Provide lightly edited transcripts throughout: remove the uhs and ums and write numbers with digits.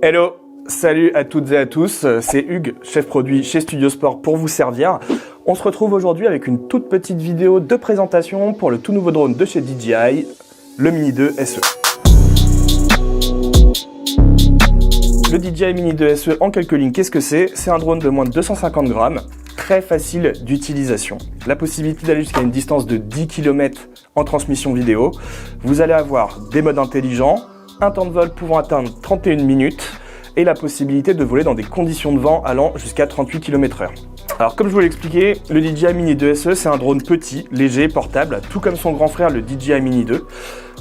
Hello, salut à toutes et à tous, c'est Hugues, chef produit chez Studio Sport pour vous servir. On se retrouve aujourd'hui avec une toute petite vidéo de présentation pour le tout nouveau drone de chez DJI, le Mini 2 SE. Le DJI Mini 2 SE, en quelques lignes, qu'est-ce que c'est? C'est un drone de moins de 250 grammes, très facile d'utilisation. La possibilité d'aller jusqu'à une distance de 10 km en transmission vidéo. Vous allez avoir des modes intelligents, un temps de vol pouvant atteindre 31 minutes et la possibilité de voler dans des conditions de vent allant jusqu'à 38 km/h. Alors comme je vous l'ai expliqué, le DJI Mini 2 SE c'est un drone petit, léger, portable, tout comme son grand frère le DJI Mini 2.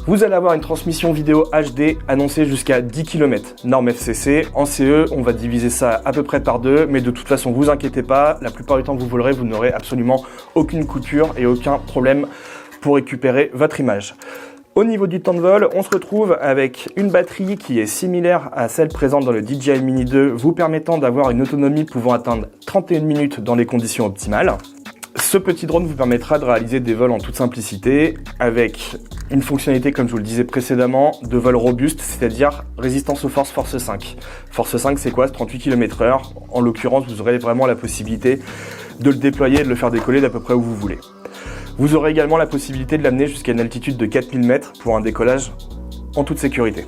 Vous allez avoir une transmission vidéo HD annoncée jusqu'à 10 km, norme FCC. En CE, on va diviser ça à peu près par 2, mais de toute façon, vous inquiétez pas, la plupart du temps que vous volerez, vous n'aurez absolument aucune couture et aucun problème pour récupérer votre image. Au niveau du temps de vol, on se retrouve avec une batterie qui est similaire à celle présente dans le DJI Mini 2, vous permettant d'avoir une autonomie pouvant atteindre 31 minutes dans les conditions optimales. Ce petit drone vous permettra de réaliser des vols en toute simplicité avec une fonctionnalité, comme je vous le disais précédemment, de vol robuste, c'est-à-dire résistance aux forces force 5. Force 5, c'est quoi? C'est 38 km/h. En l'occurrence, vous aurez vraiment la possibilité de le déployer et de le faire décoller d'à peu près où vous voulez. Vous aurez également la possibilité de l'amener jusqu'à une altitude de 4000 mètres pour un décollage en toute sécurité.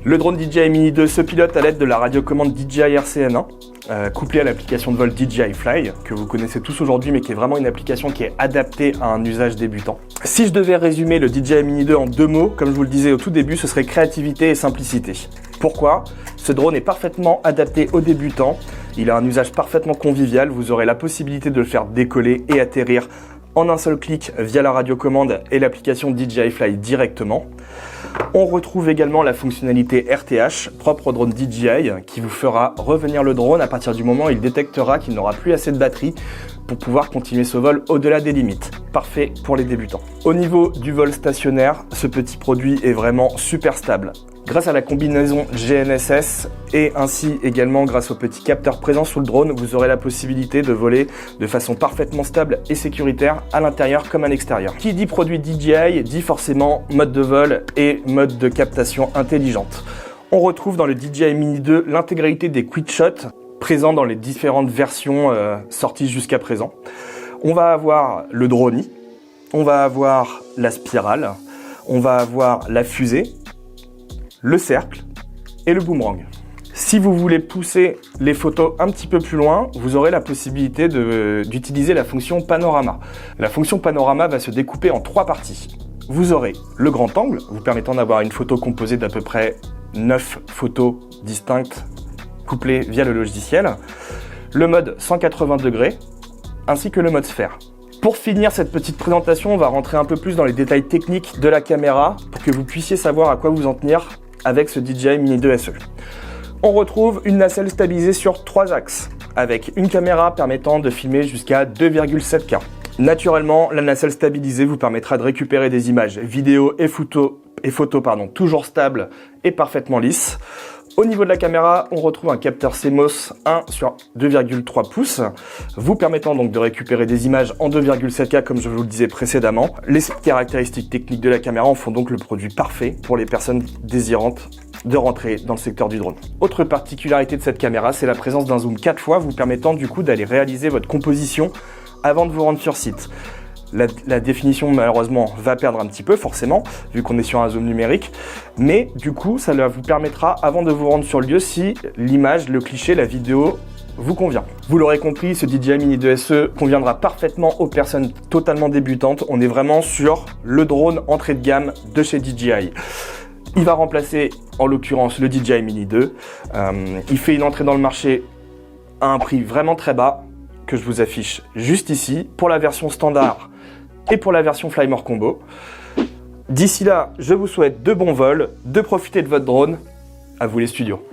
Le drone DJI Mini 2 se pilote à l'aide de la radiocommande DJI RCN1, couplée à l'application de vol DJI Fly, que vous connaissez tous aujourd'hui, mais qui est vraiment une application qui est adaptée à un usage débutant. Si je devais résumer le DJI Mini 2 en 2 mots, comme je vous le disais au tout début, ce serait créativité et simplicité. Pourquoi? Ce drone est parfaitement adapté aux débutants, il a un usage parfaitement convivial, vous aurez la possibilité de le faire décoller et atterrir en un seul clic via la radiocommande et l'application DJI Fly directement. On retrouve également la fonctionnalité RTH, propre au drone DJI, qui vous fera revenir le drone à partir du moment où il détectera qu'il n'aura plus assez de batterie pour pouvoir continuer ce vol au-delà des limites. Parfait pour les débutants. Au niveau du vol stationnaire, ce petit produit est vraiment super stable. Grâce à la combinaison GNSS et ainsi également grâce au petit capteur présent sous le drone, vous aurez la possibilité de voler de façon parfaitement stable et sécuritaire à l'intérieur comme à l'extérieur. Qui dit produit DJI dit forcément mode de vol et mode de captation intelligente. On retrouve dans le DJI Mini 2 l'intégralité des quick shots présents dans les différentes versions sorties jusqu'à présent. On va avoir le drone, on va avoir la spirale, on va avoir la fusée, le cercle et le boomerang. Si vous voulez pousser les photos un petit peu plus loin, vous aurez la possibilité d'utiliser la fonction panorama. La fonction panorama va se découper en 3 parties. Vous aurez le grand angle, vous permettant d'avoir une photo composée d'à peu près 9 photos distinctes couplées via le logiciel, le mode 180 degrés ainsi que le mode sphère. Pour finir cette petite présentation, on va rentrer un peu plus dans les détails techniques de la caméra pour que vous puissiez savoir à quoi vous en tenir avec ce DJI Mini 2 SE. On retrouve une nacelle stabilisée sur 3 axes, avec une caméra permettant de filmer jusqu'à 2,7K. Naturellement, la nacelle stabilisée vous permettra de récupérer des images vidéo et photos toujours stables et parfaitement lisses. Au niveau de la caméra, on retrouve un capteur CMOS 1 sur 2,3 pouces, vous permettant donc de récupérer des images en 2,7K comme je vous le disais précédemment. Les caractéristiques techniques de la caméra en font donc le produit parfait pour les personnes désirantes de rentrer dans le secteur du drone. Autre particularité de cette caméra, c'est la présence d'un zoom 4 fois, vous permettant du coup d'aller réaliser votre composition avant de vous rendre sur site. La définition malheureusement va perdre un petit peu forcément vu qu'on est sur un zoom numérique, mais du coup ça vous permettra avant de vous rendre sur le lieu si l'image, le cliché, la vidéo vous convient. Vous l'aurez compris, ce DJI Mini 2 SE conviendra parfaitement aux personnes totalement débutantes. On est vraiment sur le drone entrée de gamme de chez DJI. Il va remplacer en l'occurrence le DJI Mini 2. Il fait une entrée dans le marché à un prix vraiment très bas que je vous affiche juste ici pour la version standard et pour la version Fly More Combo. D'ici là, je vous souhaite de bons vols, de profiter de votre drone. À vous les studios.